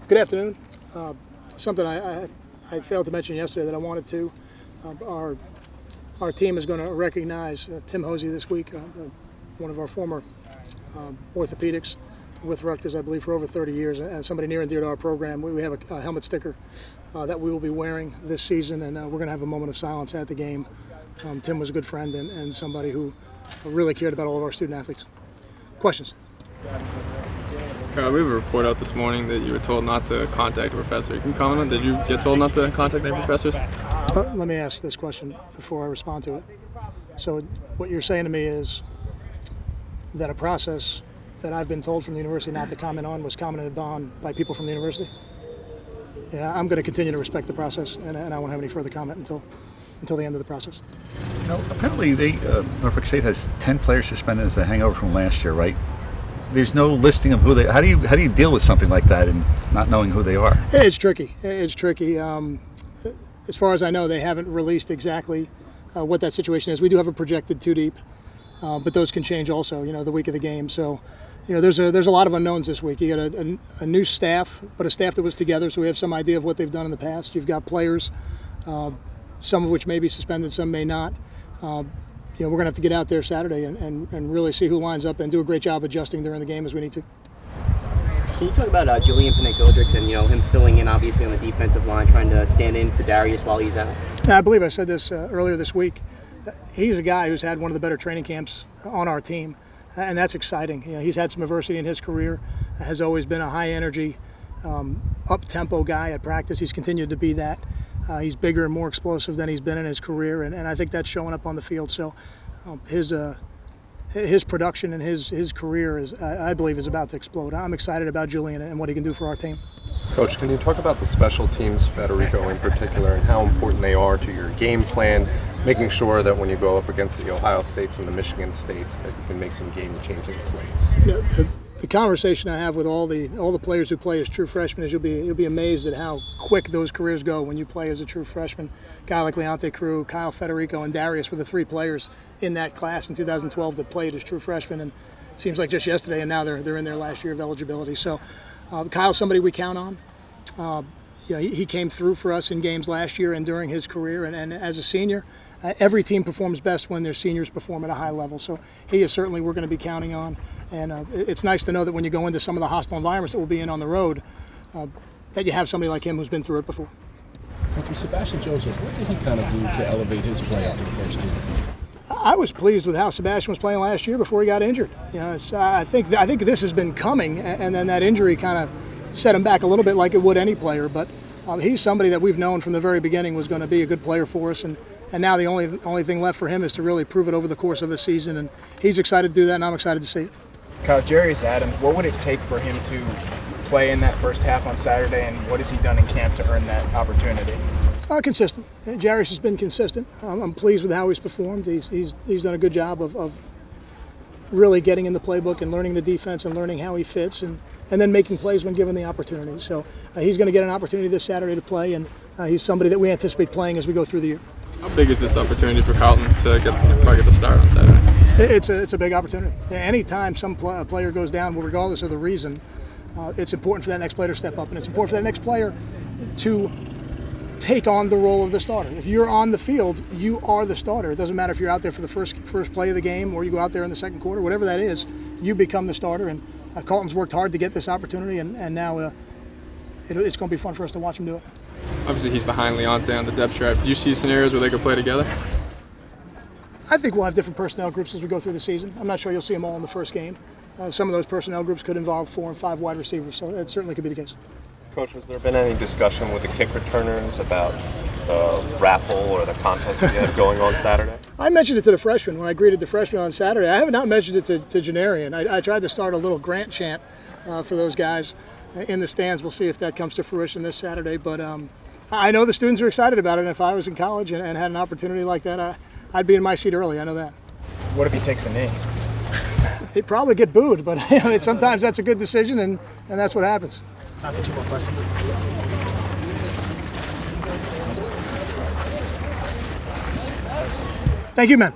Good afternoon. Something I failed to mention yesterday that I wanted to. Our team is going to recognize Tim Hosey this week, one of our former orthopedics with Rutgers, I believe, for over 30 years, and somebody near and dear to our program. We have a helmet sticker that we will be wearing this season, and we're going to have a moment of silence at the game. Tim was a good friend and somebody who really cared about all of our student athletes. Questions? We have a report out this morning that you were told not to contact a professor. Can you comment on, did you get told not to contact any professors? Let me ask this question before I respond to it. So what you're saying to me is that a process that I've been told from the university not to comment on was commented on by people from the university? Yeah, I'm going to continue to respect the process, and I won't have any further comment until the end of the process. Apparently Norfolk State has 10 players suspended as a hangover from last year, right? There's no listing of who they. How do you deal with something like that and not knowing who they are? It's tricky. It's tricky. As far as I know, they haven't released exactly what that situation is. We do have a projected 2 deep, but those can change also. The week of the game. So, there's a lot of unknowns this week. You got a new staff, but a staff that was together, so we have some idea of what they've done in the past. You've got players, some of which may be suspended, some may not. We're going to have to get out there Saturday and really see who lines up and do a great job adjusting during the game as we need to. Can you talk about Julian Penix-Eldricks and him filling in obviously on the defensive line, trying to stand in for Darius while he's out? I believe I said this earlier this week. He's a guy who's had one of the better training camps on our team, and that's exciting. He's had some adversity in his career, has always been a high energy, up-tempo guy at practice. He's continued to be that. He's bigger and more explosive than he's been in his career, and I think that's showing up on the field. So his production and his career I believe is about to explode. I'm excited about Julian and what he can do for our team. Coach, can you talk about the special teams, Federico in particular, and how important they are to your game plan, making sure that when you go up against the Ohio States and the Michigan States that you can make some game-changing plays? The conversation I have with all the players who play as true freshmen is you'll be amazed at how quick those careers go when you play as a true freshman. A guy like Leonte Crew, Kyle Federico, and Darius were the 3 players in that class in 2012 that played as true freshmen, and it seems like just yesterday, and now they're in their last year of eligibility. So Kyle's somebody we count on. He came through for us in games last year and during his career, and as a senior, every team performs best when their seniors perform at a high level. So he is certainly we're going to be counting on. And it's nice to know that when you go into some of the hostile environments that we'll be in on the road, that you have somebody like him who's been through it before. Coach, Sebastian Joseph, what did he kind of do to elevate his play up to the first team? I was pleased with how Sebastian was playing last year before he got injured. I think this has been coming, and then that injury kind of set him back a little bit like it would any player. But he's somebody that we've known from the very beginning was going to be a good player for us, and now the only thing left for him is to really prove it over the course of a season, and he's excited to do that, and I'm excited to see it. Coach, Jarius Adams, what would it take for him to play in that first half on Saturday, and what has he done in camp to earn that opportunity? Consistent. Jarius has been consistent. I'm pleased with how he's performed. He's done a good job of really getting in the playbook and learning the defense and learning how he fits and then making plays when given the opportunity. So he's going to get an opportunity this Saturday to play, and he's somebody that we anticipate playing as we go through the year. How big is this opportunity for Carlton to get the start on Saturday? It's a big opportunity. Anytime some player goes down, regardless of the reason, it's important for that next player to step up, and it's important for that next player to take on the role of the starter. If you're on the field, you are the starter. It doesn't matter if you're out there for the first play of the game or you go out there in the second quarter, whatever that is, you become the starter. And Carlton's worked hard to get this opportunity, and now it's going to be fun for us to watch him do it. Obviously, he's behind Leonte on the depth chart. Do you see scenarios where they could play together? I think we'll have different personnel groups as we go through the season. I'm not sure you'll see them all in the first game. Some of those personnel groups could involve 4 and 5 wide receivers, so it certainly could be the case. Coach, has there been any discussion with the kick returners about the raffle or the contest that you have going on Saturday? I mentioned it to the freshmen when I greeted the freshmen on Saturday. I have not mentioned it to Janarian. I tried to start a little Grant chant for those guys in the stands. We'll see if that comes to fruition this Saturday. But I know the students are excited about it, and if I was in college and had an opportunity like that, I'd be in my seat early. I know that. What if he takes a knee? He'd probably get booed, but sometimes that's a good decision, and that's what happens. Time for 2 more questions. Thank you, man.